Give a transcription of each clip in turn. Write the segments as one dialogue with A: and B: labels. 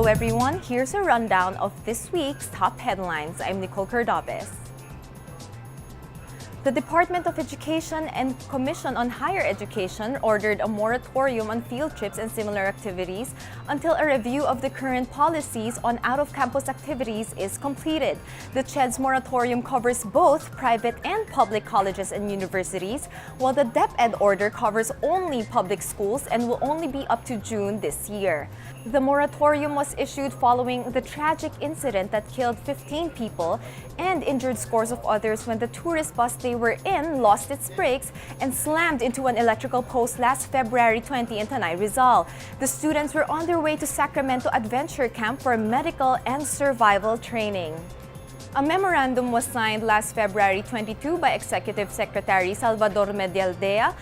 A: everyone, here's a rundown of this week's top headlines. I'm Nicole Cordobes. The Department of Education and Commission on Higher Education ordered a moratorium on field trips and similar activities until a review of the current policies on out-of-campus activities is completed. The CHED's moratorium covers both private and public colleges and universities, while the DepEd order covers only public schools and will only be up to June this year. The moratorium was issued following the tragic incident that killed 15 people and injured scores of others when the tourist bus they were in lost its brakes and slammed into an electrical post last February 20 in Tanay, Rizal. The students were on their way to Sacramento Adventure Camp for medical and survival training. A memorandum was signed last February 22 by Executive Secretary Salvador Medialdea,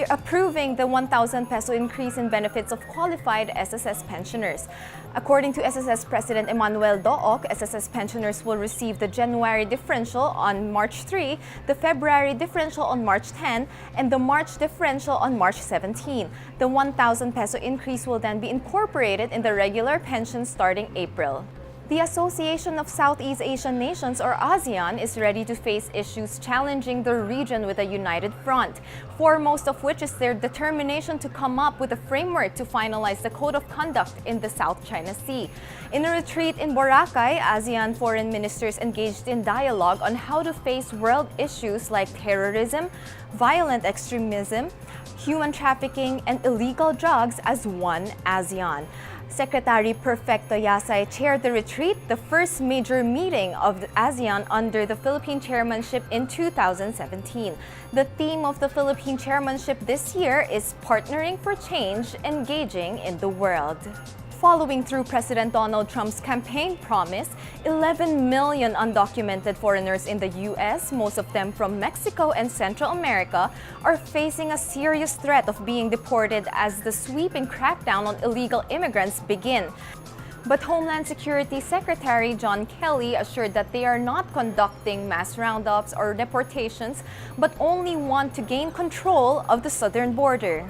A: approving the 1,000 peso increase in benefits of qualified SSS pensioners. According to SSS President Emmanuel Dook, SSS pensioners will receive the January differential on March 3, the February differential on March 10, and the March differential on March 17. The 1,000 peso increase will then be incorporated in the regular pension starting April. The Association of Southeast Asian Nations, or ASEAN, is ready to face issues challenging the region with a united front, foremost of which is their determination to come up with a framework to finalize the Code of Conduct in the South China Sea. In a retreat in Boracay, ASEAN foreign ministers engaged in dialogue on how to face world issues like terrorism, violent extremism, human trafficking, and illegal drugs as one ASEAN. Secretary Perfecto Yasay chaired the retreat, the first major meeting of the ASEAN under the Philippine chairmanship in 2017. The theme of the Philippine chairmanship this year is Partnering for Change, Engaging in the World. Following through President Donald Trump's campaign promise, 11 million undocumented foreigners in the U.S., most of them from Mexico and Central America, are facing a serious threat of being deported as the sweeping crackdown on illegal immigrants begin. But Homeland Security Secretary John Kelly assured that they are not conducting mass roundups or deportations, but only want to gain control of the southern border.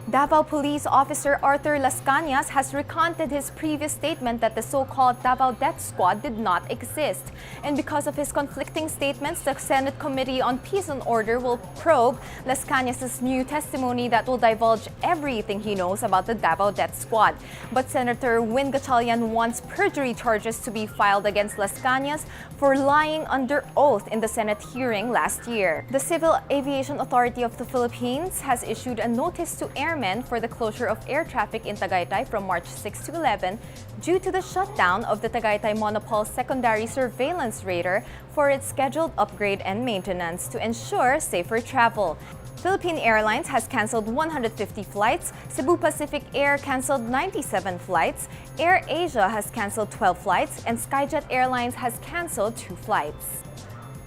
A: Davao Police Officer Arthur LASCANAS has recanted his previous statement that the so-called Davao Death Squad did not exist. And because of his conflicting statements, the Senate Committee on Peace and Order will probe LASCANAS' new testimony that will divulge everything he knows about the Davao Death Squad. But Senator Win Gatchalian wants perjury charges to be filed against LASCANAS for lying under oath in the Senate hearing last year. The Civil Aviation Authority of the Philippines has issued a notice to airmen for the closure of air traffic in Tagaytay from March 6 to 11 due to the shutdown of the Tagaytay Monopol secondary surveillance radar for its scheduled upgrade and maintenance to ensure safer travel. Philippine Airlines has canceled 150 flights, Cebu Pacific Air canceled 97 flights, Air Asia has canceled 12 flights, and Skyjet Airlines has canceled 2 flights.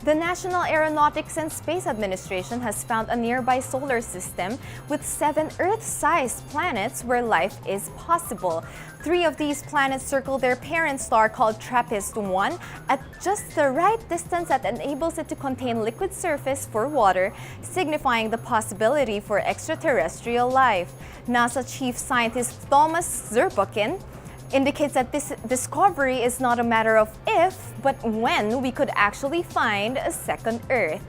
A: The National Aeronautics and Space Administration has found a nearby solar system with 7 Earth-sized planets where life is possible. 3 of these planets circle their parent star called TRAPPIST-1 at just the right distance that enables it to contain liquid surface for water, signifying the possibility for extraterrestrial life. NASA Chief Scientist Thomas Zurbuchen indicates that this discovery is not a matter of if, but when we could actually find a second Earth.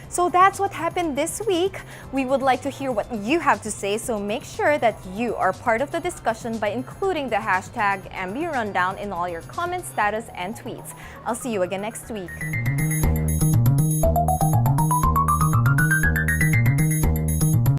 A: So that's what happened this week. We would like to hear what you have to say, so make sure that you are part of the discussion by including the hashtag MB Rundown in all your comments, status, and tweets. I'll see you again next week.